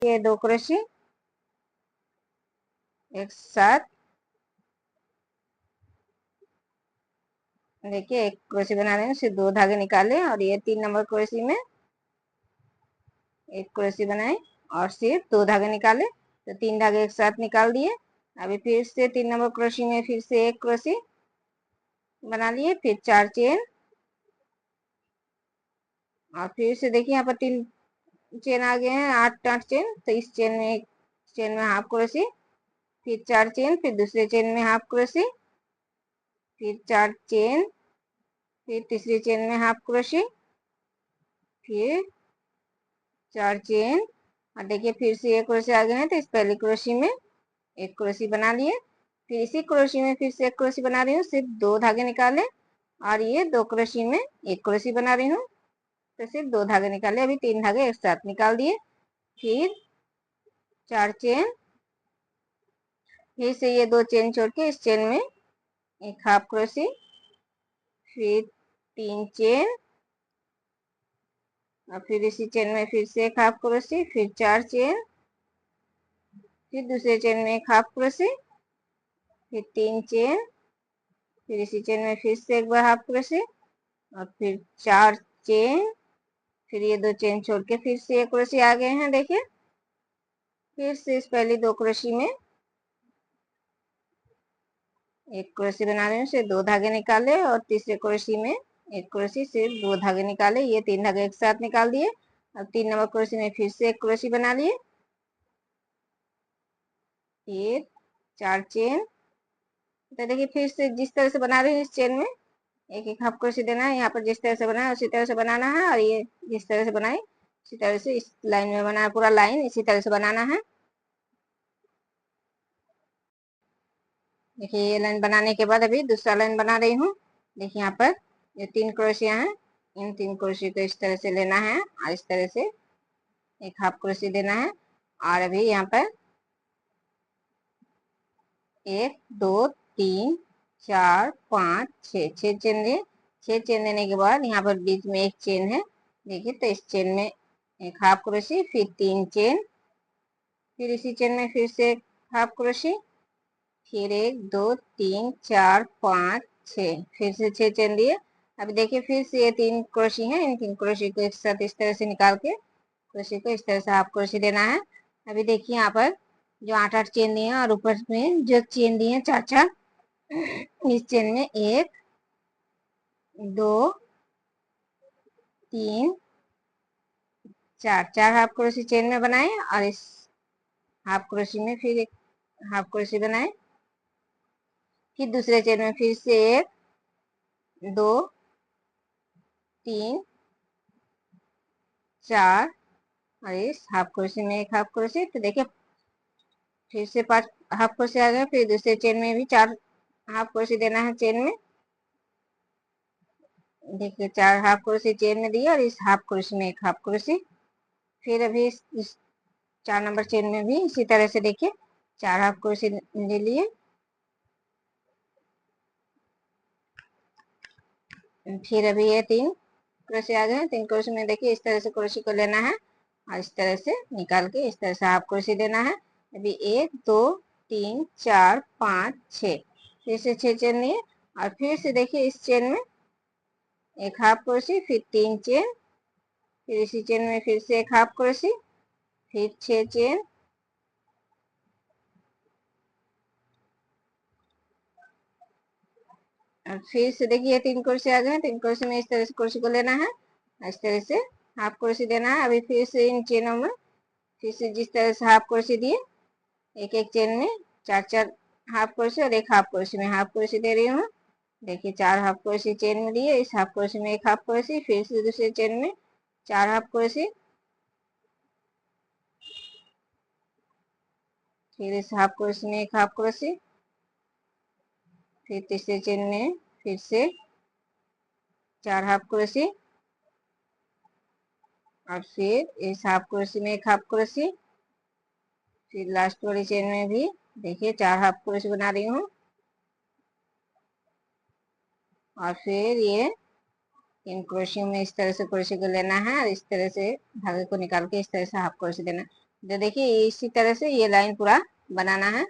ये 2 क्रोशी एक साथ, देखिए 1 क्रोशी बना रहे हैं, सिर्फ 2 धागे निकाले और ये 3 नंबर क्रोशी में 1 क्रोशी बनाए और सिर्फ 2 धागे निकाले, तो 3 धागे एक साथ निकाल दिए। अभी फिर से 3 नंबर क्रोशी में फिर से 1 क्रोशी बना लिए, फिर 4 चेन और फिर से देखिए यहाँ पर 3 चेन आ गए हैं, 8 चेन। तो इस चेन में एक चेन में हाफ क्रोशी, फिर 4 चेन, फिर दूसरे चेन में हाफ क्रोशी, फिर 4 चेन, फिर तीसरी चेन में हाफ क्रोशी, फिर 4 चेन और देखिए फिर से 1 क्रोशी आ गए हैं, तो इस पहली क्रोशी में 1 क्रोशी बना लिए। फिर इसी क्रोशी में फिर से 1 क्रोशी बना रही हूँ, सिर्फ 2 धागे निकाले और ये 2 क्रोशी में 1 क्रोशी बना रही हूँ, तो सिर्फ 2 धागे निकाले। अभी 3 धागे एक साथ निकाल दिए, फिर 4 चेन, फिर से ये 2 चेन छोड़ के इस चेन में एक हाफ क्रोशी, फिर 3 चेन और फिर इसी चेन में फिर से एक हाफ क्रोशी, फिर 4 चेन, फिर दूसरे चेन में एक हाफ क्रोशी, फिर 3 चेन, फिर इसी चेन में फिर से एक बार हाफ क्रोशी और फिर 4 चेन, फिर ये 2 चेन छोड़ के फिर से 1 क्रोशी आ गए हैं। देखिए फिर से इस पहली 2 क्रोशी में 1 क्रोशी बना रहे हैं, से 2 धागे निकाले और तीसरे क्रोशी में 1 क्रोशी से 2 धागे निकाले, ये 3 धागे एक साथ निकाल दिए। अब 3 नंबर क्रोशी में फिर से 1 क्रोशी बना लिए, फिर 4 चेन। तो देखिए फिर से जिस तरह से बना रहे हैं इस चेन में एक एक हाफ क्रोशी देना है, यहाँ पर जिस तरह से बनाया उसी तरह से बनाना है और ये जिस तरह से बनाए इसी तरह से इस लाइन में बनाना, पूरा लाइन इसी तरह से बनाना है। देखिए ये लाइन बनाने के बाद अभी दूसरा लाइन बना रही हूँ। देखिए यहाँ पर ये 3 क्रोशियां हैं, इन 3 क्रोशी को इस तरह से लेना है और इस तरह से एक हाफ क्रोशी देना है और अभी यहाँ पर 1 2 3 4 5 6 चेन दिए। 6 चेन देने के बाद यहाँ पर बीच में एक चेन है, देखिए तो इस चेन में एक हाफ क्रोशी, फिर 3 चेन, फिर इसी चेन में फिर से एक हाफ क्रोशी, फिर 1 2 3 4 5 6, फिर से 6 चेन दिए। अभी देखिए फिर से ये 3 क्रोशी हैं, इन 3 क्रोशी को एक साथ इस तरह से निकाल के क्रोशी को इस तरह से हाफ क्रोशी देना है। अभी देखिए यहाँ पर जो 8 चेन दिए हैं और ऊपर में जो चेन दिए हैं 4 इस चेन में 1 2 3 4 हाफ क्रोशी चेन में बनाए और इस हाफ क्रोशी में फिर एक हाफ क्रोशी बनाए, फिर दूसरे चेन में फिर से 1 2 3 4 और इस हाफ क्रोशी में एक हाफ क्रोशी। तो देखिए फिर से 5 हाफ क्रोशी आ गए, फिर दूसरे चेन में भी 4 हाफ क्रोशी देना है चेन में। देखिए 4 हाफ क्रोशी चेन में दिए और इस हाफ क्रोशी में एक हाफ क्रोशी, फिर अभी इस 4 नंबर चेन में भी इसी तरह से देखिए 4 हाफ क्रोशी ले लिए, फिर अभी ये 3 क्रोशी आ गए। 3 क्रोशी में देखिए इस तरह से क्रोशी को लेना है और इस तरह से निकाल के इस तरह से हाफ क्रोशी देना है। अभी 1 2 3 4 5 6, फिर से 6 चेन लिए और फिर से देखिए इस चेन में एक हाफ क्रोशी, फिर 3 चेन, फिर इसी चेन में फिर से एक हाफ क्रोशी, फिर 6 चेन, और फिर से देखिए 3 क्रोशी आ गए हैं। 3 क्रोशी में इस तरह से क्रोशी को लेना है, इस तरह से हाफ क्रोशी देना है। अभी फिर से इन चेनों में फिर से जिस तरह से हाफ क्रोशी दिए एक एक चेन में 4 हाफ क्रोशी और एक हाफ क्रोशी में हाफ क्रोशी दे रही हूँ। देखिए 4 हाफ क्रोशी चेन में दिए, इस हाफ क्रोशी में एक हाफ क्रोशी, फिर से दूसरे चेन में 4 हाफ क्रोशी, फिर इस हाफ क्रोशी में एक हाफ क्रोशी, फिर तीसरे चेन में फिर से 4 हाफ क्रोशी और फिर इस हाफ क्रोशी में एक हाफ क्रोशी, फिर लास्ट वाली चेन में भी देखिए 4 हाफ क्रोशी बना रही हूँ और फिर ये इन क्रोशियों में इस तरह से क्रोशी को लेना है और इस तरह से धागे को निकाल के इस तरह से हाफ क्रोशी देना। जो देखिए इसी तरह से ये लाइन पूरा बनाना है।